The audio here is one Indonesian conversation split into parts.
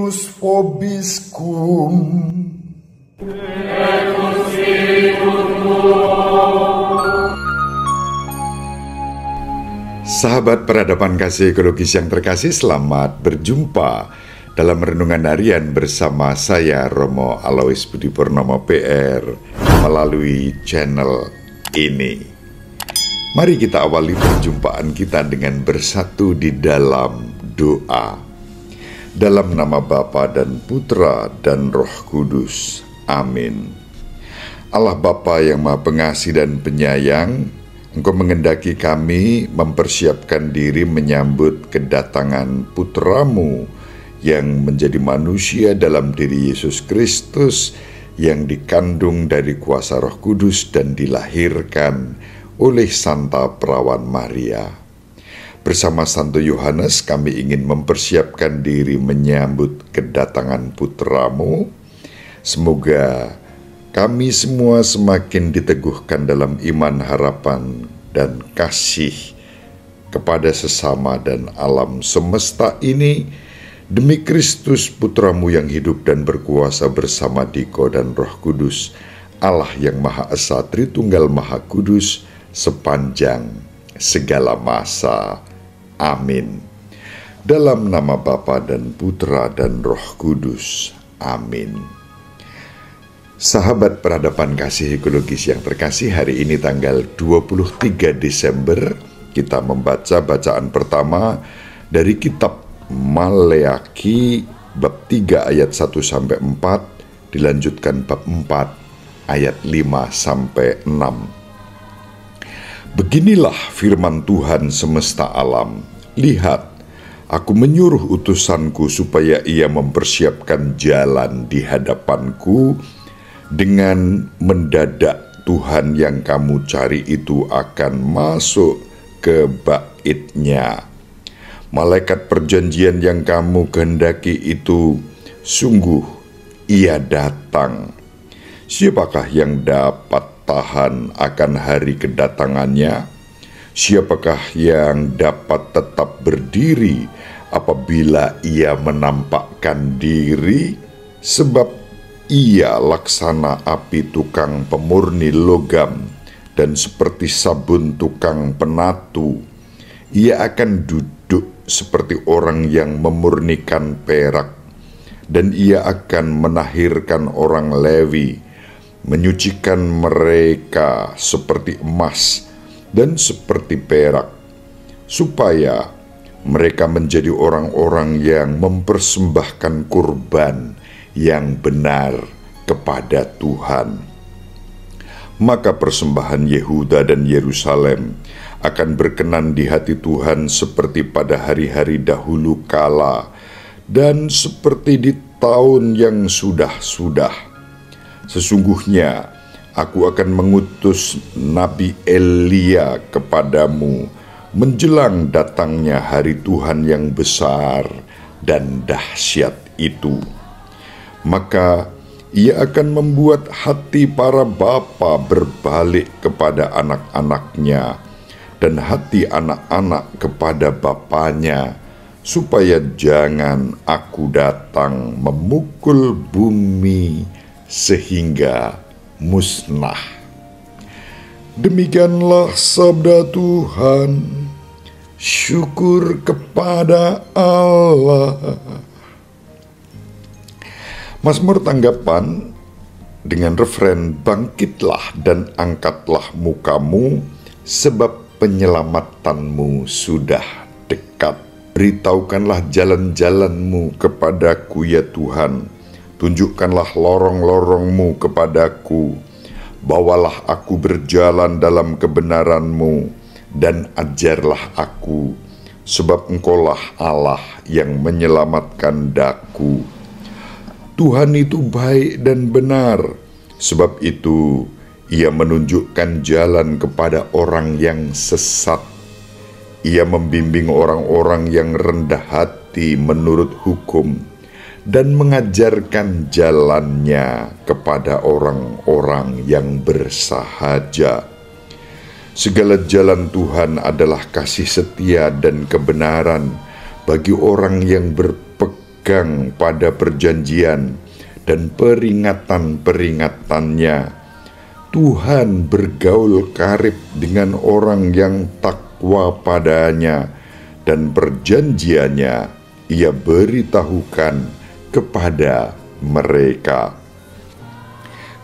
Dominus vobiscum. Sahabat peradaban kasih ekologis yang terkasih, selamat berjumpa dalam renungan harian bersama saya Romo Alois Budi Purnomo PR melalui channel ini. Mari kita awali perjumpaan kita dengan bersatu di dalam doa. Dalam nama Bapa dan Putra dan Roh Kudus. Amin. Allah Bapa yang Maha Pengasih dan Penyayang, Engkau mengendaki kami mempersiapkan diri menyambut kedatangan Putramu yang menjadi manusia dalam diri Yesus Kristus, yang dikandung dari kuasa Roh Kudus dan dilahirkan oleh Santa Perawan Maria. Bersama Santo Yohanes kami ingin mempersiapkan diri menyambut kedatangan Putramu. Semoga kami semua semakin diteguhkan dalam iman, harapan, dan kasih kepada sesama dan alam semesta ini, demi Kristus Putramu yang hidup dan berkuasa bersama Diko dan Roh Kudus, Allah yang Maha Esa, Tritunggal Maha Kudus, sepanjang segala masa. Amin. Dalam nama Bapa dan Putra dan Roh Kudus. Amin. Sahabat peradaban kasih ekologis yang terkasih, hari ini tanggal 23 Desember kita membaca bacaan pertama dari kitab Maleaki bab 3 ayat 1-4, dilanjutkan bab 4 ayat 5-6. Beginilah firman Tuhan semesta alam. Lihat, aku menyuruh utusanku supaya ia mempersiapkan jalan di hadapanku. Dengan mendadak Tuhan yang kamu cari itu akan masuk ke baitnya. Malaikat perjanjian yang kamu kehendaki itu sungguh ia datang. Siapakah yang dapat tahan akan hari kedatangannya? Siapakah yang dapat tetap berdiri apabila ia menampakkan diri? Sebab ia laksana api tukang pemurni logam dan seperti sabun tukang penatu. Ia akan duduk seperti orang yang memurnikan perak, dan ia akan menahirkan orang Lewi, menyucikan mereka seperti emas dan seperti perak, supaya mereka menjadi orang-orang yang mempersembahkan kurban yang benar kepada Tuhan. Maka persembahan Yehuda dan Yerusalem akan berkenan di hati Tuhan seperti pada hari-hari dahulu kala dan seperti di tahun yang sudah-sudah. Sesungguhnya aku akan mengutus Nabi Elia kepadamu menjelang datangnya hari Tuhan yang besar dan dahsyat itu. Maka ia akan membuat hati para bapa berbalik kepada anak-anaknya, dan hati anak-anak kepada bapanya, supaya jangan aku datang memukul bumi sehingga musnah. Demikianlah sabda Tuhan. Syukur kepada Allah. Mazmur tanggapan dengan referen, bangkitlah dan angkatlah mukamu, sebab penyelamatanmu sudah dekat. Beritahukanlah jalan-jalanmu kepadaku ya Tuhan, tunjukkanlah lorong-lorongmu kepadaku. Bawalah aku berjalan dalam kebenaranmu, dan ajarlah aku, sebab Engkaulah Allah yang menyelamatkan daku. Tuhan itu baik dan benar, sebab itu Ia menunjukkan jalan kepada orang yang sesat. Ia membimbing orang-orang yang rendah hati menurut hukum, dan mengajarkan jalannya kepada orang-orang yang bersahaja. Segala jalan Tuhan adalah kasih setia dan kebenaran bagi orang yang berpegang berpegang pada perjanjian dan peringatan-peringatannya. Tuhan bergaul karib dengan orang yang takwa padanya, dan perjanjiannya Ia beritahukan kepada mereka.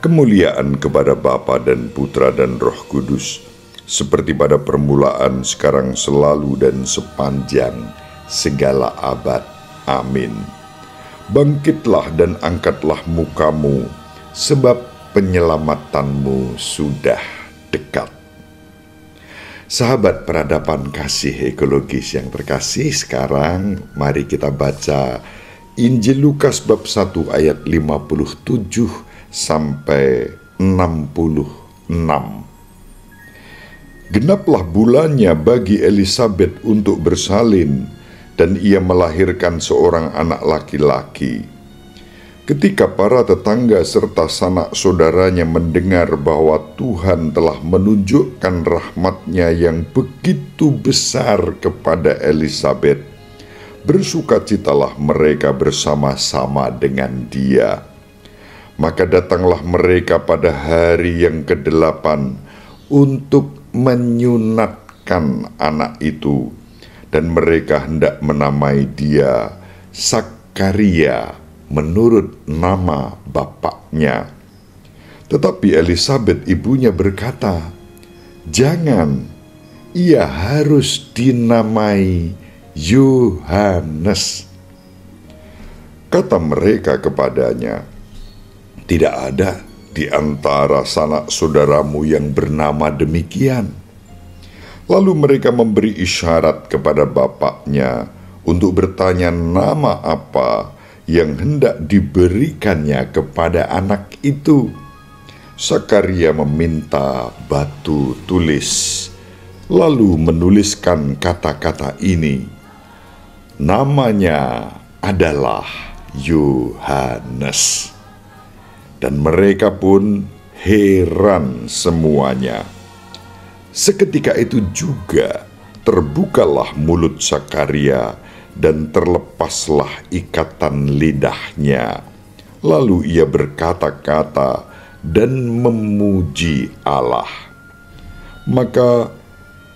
Kemuliaan kepada Bapa dan Putra dan Roh Kudus, seperti pada permulaan, sekarang, selalu, dan sepanjang segala abad. Amin. Bangkitlah dan angkatlah mukamu, sebab penyelamatanmu sudah dekat. Sahabat peradaban kasih ekologis yang terkasih, sekarang mari kita baca Injil Lukas bab 1 ayat 57 sampai 66. Genaplah bulannya bagi Elisabet untuk bersalin, dan ia melahirkan seorang anak laki-laki. Ketika para tetangga serta sanak saudaranya mendengar bahwa Tuhan telah menunjukkan rahmat-Nya yang begitu besar kepada Elisabet, bersukacitalah mereka bersama-sama dengan dia. Maka datanglah mereka pada hari yang ke-8 untuk menyunatkan anak itu, dan mereka hendak menamai dia Zakaria menurut nama bapaknya. Tetapi Elisabet ibunya berkata, "Jangan, ia harus dinamai Yohanes." Kata mereka kepadanya, "Tidak ada di antara sanak saudaramu yang bernama demikian." Lalu mereka memberi isyarat kepada bapaknya untuk bertanya nama apa yang hendak diberikannya kepada anak itu. Zakaria meminta batu tulis, lalu menuliskan kata-kata ini, "Namanya adalah Yohanes." Dan mereka pun heran semuanya. Seketika itu juga terbukalah mulut Zakaria dan terlepaslah ikatan lidahnya. Lalu ia berkata-kata dan memuji Allah. Maka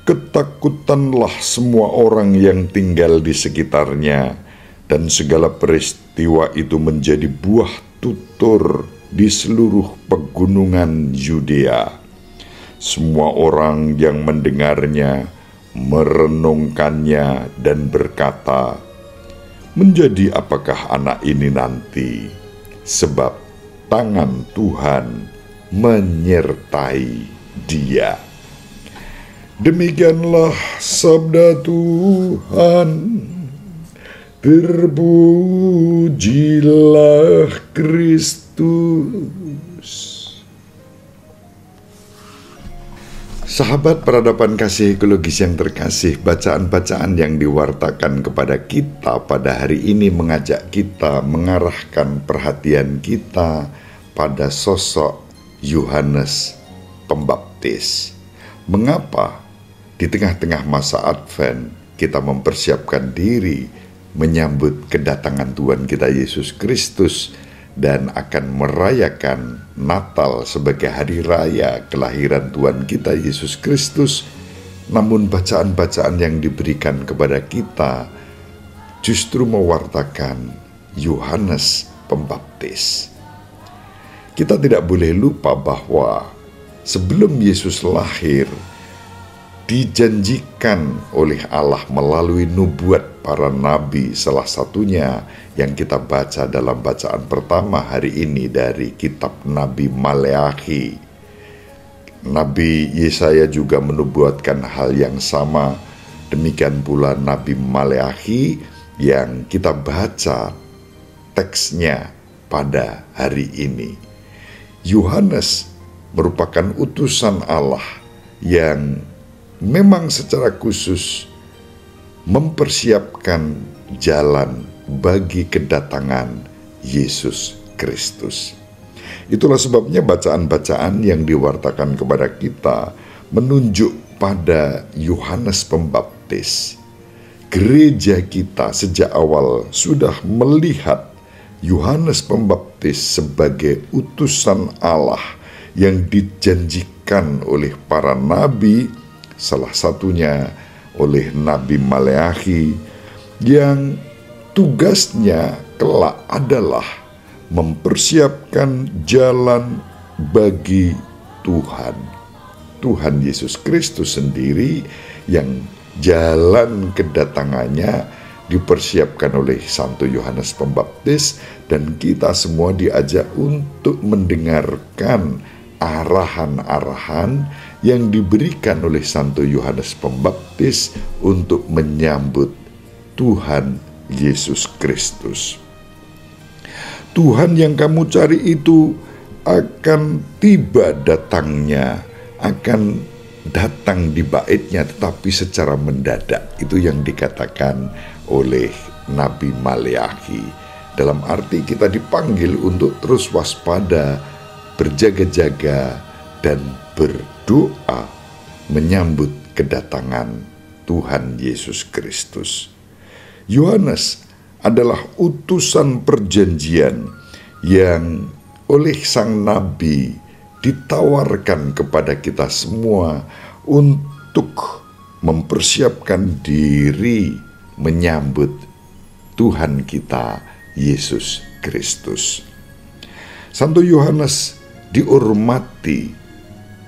ketakutanlah semua orang yang tinggal di sekitarnya, dan segala peristiwa itu menjadi buah tutur di seluruh pegunungan Yudea. Semua orang yang mendengarnya merenungkannya dan berkata, "Menjadi apakah anak ini nanti? Sebab tangan Tuhan menyertai dia." Demikianlah sabda Tuhan. Terpujilah Kristus. Sahabat peradaban kasih ekologis yang terkasih, bacaan-bacaan yang diwartakan kepada kita pada hari ini mengajak kita mengarahkan perhatian kita pada sosok Yohanes Pembaptis. Mengapa di tengah-tengah masa Advent kita mempersiapkan diri menyambut kedatangan Tuhan kita Yesus Kristus dan akan merayakan Natal sebagai hari raya kelahiran Tuhan kita Yesus Kristus, namun bacaan-bacaan yang diberikan kepada kita justru mewartakan Yohanes Pembaptis. Kita tidak boleh lupa bahwa sebelum Yesus lahir, dijanjikan oleh Allah melalui nubuat para nabi, salah satunya yang kita baca dalam bacaan pertama hari ini dari kitab Nabi Maleakhi. Nabi Yesaya juga menubuatkan hal yang sama, demikian pula Nabi Maleakhi yang kita baca teksnya pada hari ini. Yohanes merupakan utusan Allah yang memang secara khusus mempersiapkan jalan bagi kedatangan Yesus Kristus. Itulah sebabnya bacaan-bacaan yang diwartakan kepada kita menunjuk pada Yohanes Pembaptis. gereja kita sejak awal sudah melihat Yohanes Pembaptis sebagai utusan Allah yang dijanjikan oleh para nabi, salah satunya oleh Nabi Maleakhi, yang tugasnya kelak adalah mempersiapkan jalan bagi Tuhan. Tuhan Yesus Kristus sendiri yang jalan kedatangannya dipersiapkan oleh Santo Yohanes Pembaptis, dan kita semua diajak untuk mendengarkan arahan-arahan yang diberikan oleh Santo Yohanes Pembaptis untuk menyambut Tuhan Yesus Kristus. Tuhan yang kamu cari itu akan tiba datangnya, akan datang di baitnya, tetapi secara mendadak. Itu yang dikatakan oleh Nabi Maleakhi. Dalam arti kita dipanggil untuk terus waspada, berjaga-jaga, dan berdoa menyambut kedatangan Tuhan Yesus Kristus. Yohanes adalah utusan perjanjian yang oleh sang nabi ditawarkan kepada kita semua untuk mempersiapkan diri menyambut Tuhan kita Yesus Kristus. Santo Yohanes dihormati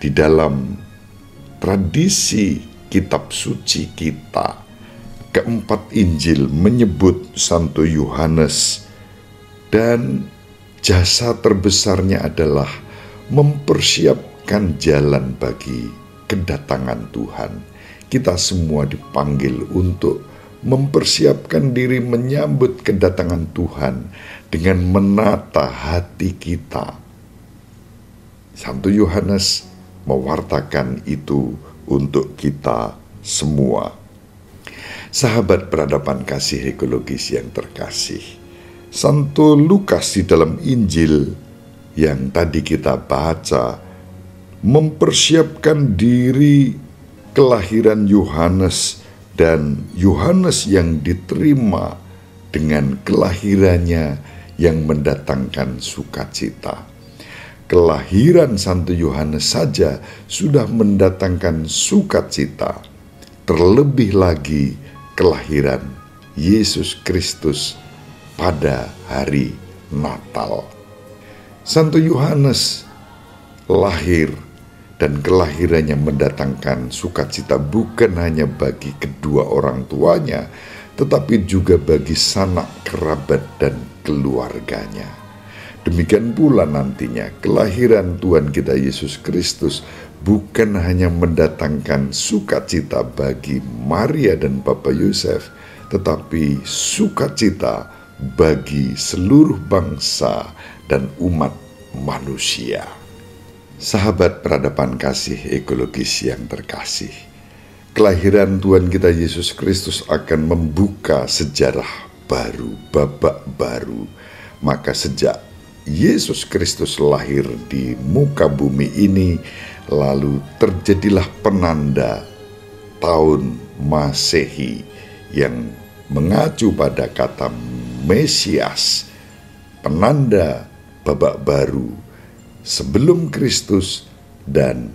di dalam tradisi kitab suci kita. Keempat Injil menyebut Santo Yohanes, dan jasa terbesarnya adalah mempersiapkan jalan bagi kedatangan Tuhan. Kita semua dipanggil untuk mempersiapkan diri menyambut kedatangan Tuhan dengan menata hati kita. Santo Yohanes mewartakan itu untuk kita semua. Sahabat peradaban kasih ekologis yang terkasih, Santo Lukas di dalam Injil yang tadi kita baca mempersiapkan diri kelahiran Yohanes, dan Yohanes yang diterima dengan kelahirannya yang mendatangkan sukacita. Kelahiran Santo Yohanes saja sudah mendatangkan sukacita, terlebih lagi kelahiran Yesus Kristus pada hari Natal. Santo Yohanes lahir, dan kelahirannya mendatangkan sukacita bukan hanya bagi kedua orang tuanya, tetapi juga bagi sanak kerabat dan keluarganya. Demikian pula nantinya kelahiran Tuhan kita Yesus Kristus bukan hanya mendatangkan sukacita bagi Maria dan Bapak Yosef, tetapi sukacita bagi seluruh bangsa dan umat manusia. Sahabat peradaban kasih ekologis yang terkasih, kelahiran Tuhan kita Yesus Kristus akan membuka sejarah baru, babak baru. Maka sejak Yesus Kristus lahir di muka bumi ini, lalu terjadilah penanda tahun Masehi yang mengacu pada kata Mesias, penanda babak baru sebelum Kristus dan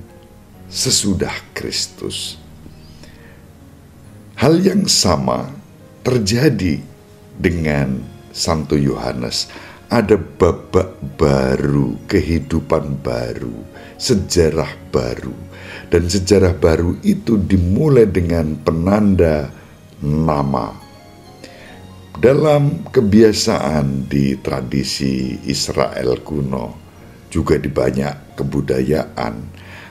sesudah Kristus. Hal yang sama terjadi dengan Santo Yohanes. Ada babak baru, kehidupan baru, sejarah baru. Dan sejarah baru itu dimulai dengan penanda nama. Dalam kebiasaan di tradisi Israel kuno, juga di banyak kebudayaan,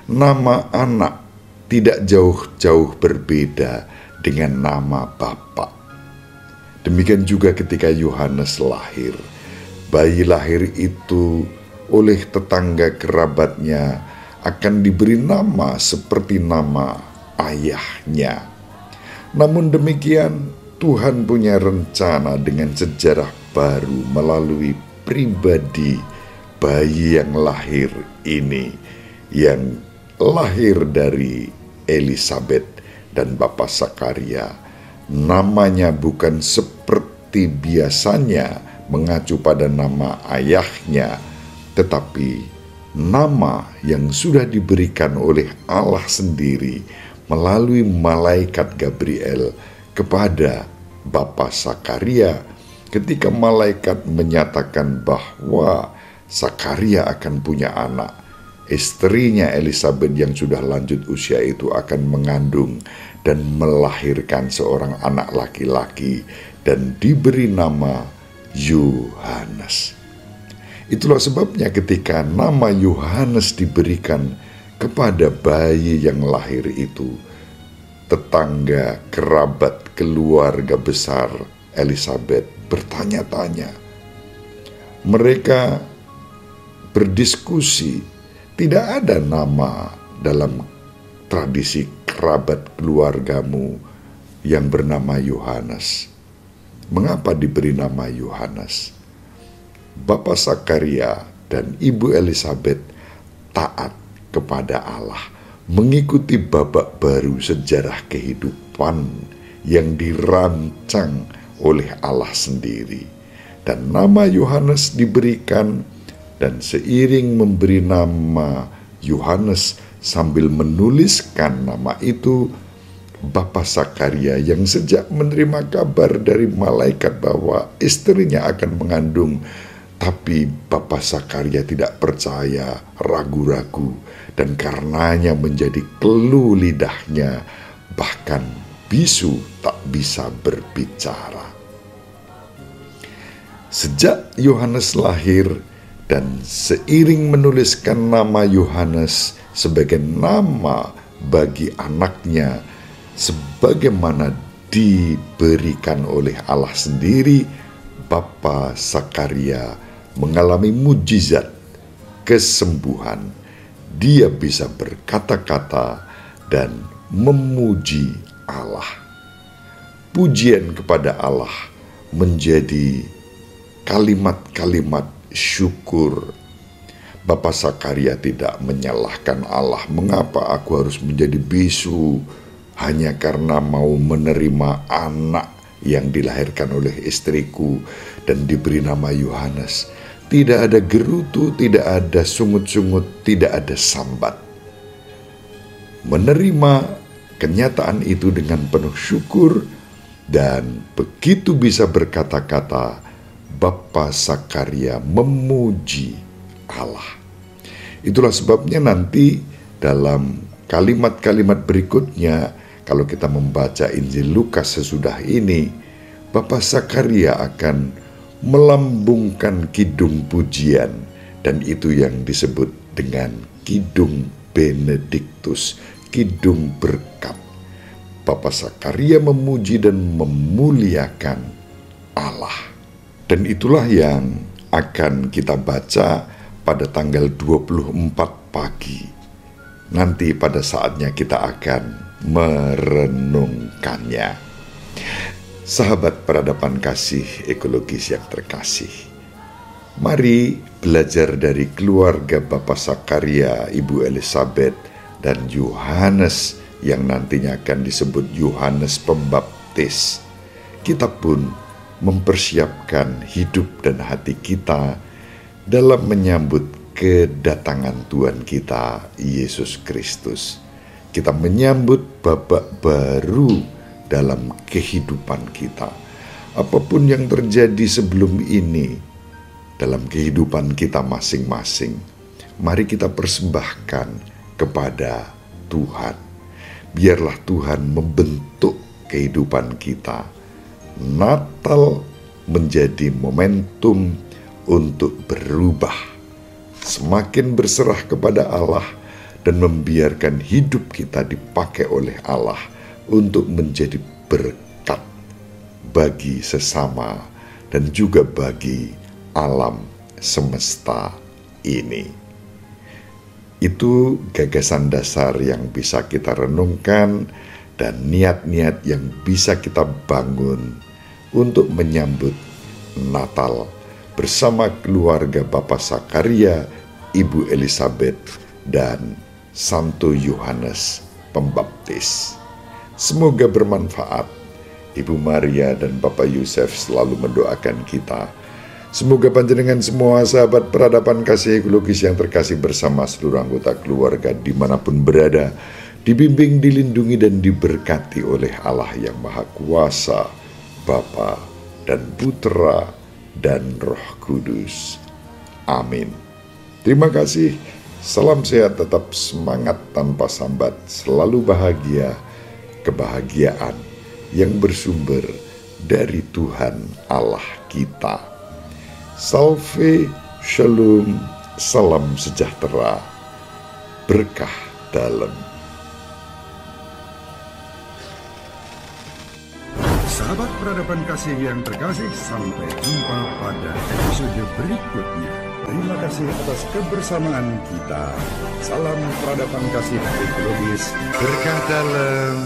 nama anak tidak jauh-jauh berbeda dengan nama bapak. Demikian juga ketika Yohanes lahir. Bayi lahir itu oleh tetangga kerabatnya akan diberi nama seperti nama ayahnya. Namun demikian, Tuhan punya rencana dengan sejarah baru melalui pribadi bayi yang lahir ini, yang lahir dari Elisabet dan Bapak Sakaria, Namanya bukan seperti biasanya mengacu pada nama ayahnya, tetapi nama yang sudah diberikan oleh Allah sendiri melalui malaikat Gabriel kepada Bapa Sakaria ketika malaikat menyatakan bahwa Sakaria akan punya anak. Istrinya Elisabet yang sudah lanjut usia itu akan mengandung dan melahirkan seorang anak laki-laki dan diberi nama Yohanes. Itulah sebabnya ketika nama Yohanes diberikan kepada bayi yang lahir itu, tetangga, kerabat, keluarga besar Elisabet bertanya-tanya. Mereka berdiskusi. Tidak ada nama dalam tradisi kerabat keluargamu yang bernama Yohanes. Mengapa diberi nama Yohanes? Bapak Sakaria dan Ibu Elisabet taat kepada Allah, mengikuti babak baru sejarah kehidupan yang dirancang oleh Allah sendiri. Dan nama Yohanes diberikan, dan seiring memberi nama Yohanes sambil menuliskan nama itu, Bapak Sakaria yang sejak menerima kabar dari malaikat bahwa istrinya akan mengandung, tapi Bapak Sakaria tidak percaya, ragu-ragu, dan karenanya menjadi keluh lidahnya, bahkan bisu tak bisa berbicara. Sejak Yohanes lahir, dan seiring menuliskan nama Yohanes sebagai nama bagi anaknya, sebagaimana diberikan oleh Allah sendiri, Bapa Sakaria mengalami mujizat kesembuhan. Dia bisa berkata-kata dan memuji Allah. Pujian kepada Allah menjadi kalimat-kalimat syukur. Bapak Sakaria tidak menyalahkan Allah. Mengapa aku harus menjadi bisu hanya karena mau menerima anak yang dilahirkan oleh istriku dan diberi nama Yohanes? Tidak ada gerutu, tidak ada sungut-sungut, tidak ada sambat. Menerima kenyataan itu dengan penuh syukur, dan begitu bisa berkata-kata, Bapak Sakaria memuji Allah. Itulah sebabnya nanti dalam kalimat-kalimat berikutnya, kalau kita membaca Injil Lukas sesudah ini, Bapak Sakaria akan melambungkan kidung pujian, dan itu yang disebut dengan kidung Benediktus, kidung berkat. Bapak Sakaria memuji dan memuliakan Allah. Dan itulah yang akan kita baca pada tanggal 24 pagi. Nanti pada saatnya kita akan merenungkannya. Sahabat peradaban kasih ekologis yang terkasih, mari belajar dari keluarga Bapak Sakaria, Ibu Elisabet, dan Yohanes yang nantinya akan disebut Yohanes Pembaptis. Kita pun mempersiapkan hidup dan hati kita dalam menyambut kedatangan Tuhan kita, Yesus Kristus. Kita menyambut babak baru dalam kehidupan kita. Apapun yang terjadi sebelum ini dalam kehidupan kita masing-masing, mari kita persembahkan kepada Tuhan. Biarlah Tuhan membentuk kehidupan kita. Natal menjadi momentum untuk berubah, semakin berserah kepada Allah, dan membiarkan hidup kita dipakai oleh Allah untuk menjadi berkat bagi sesama dan juga bagi alam semesta ini. Itu gagasan dasar yang bisa kita renungkan dan niat-niat yang bisa kita bangun untuk menyambut Natal bersama keluarga Bapak Sakaria, Ibu Elisabet, dan Santo Yohanes Pembaptis. Semoga bermanfaat. Ibu Maria dan Bapak Yusuf selalu mendoakan kita. Semoga panjenengan semua sahabat peradaban kasih ekologis yang terkasih bersama seluruh anggota keluarga dimanapun berada, dibimbing, dilindungi, dan diberkati oleh Allah yang Maha Kuasa, Bapa dan Putra dan Roh Kudus. Amin. Terima kasih. Salam sehat, tetap semangat tanpa sambat, selalu bahagia, kebahagiaan yang bersumber dari Tuhan Allah kita. Salve, shalom, salam sejahtera, berkah dalam. Sahabat peradaban kasih yang terkasih, sampai jumpa pada episode berikutnya. Terima kasih atas kebersamaan kita. Salam peradaban kasih ekologis, berkah dalam.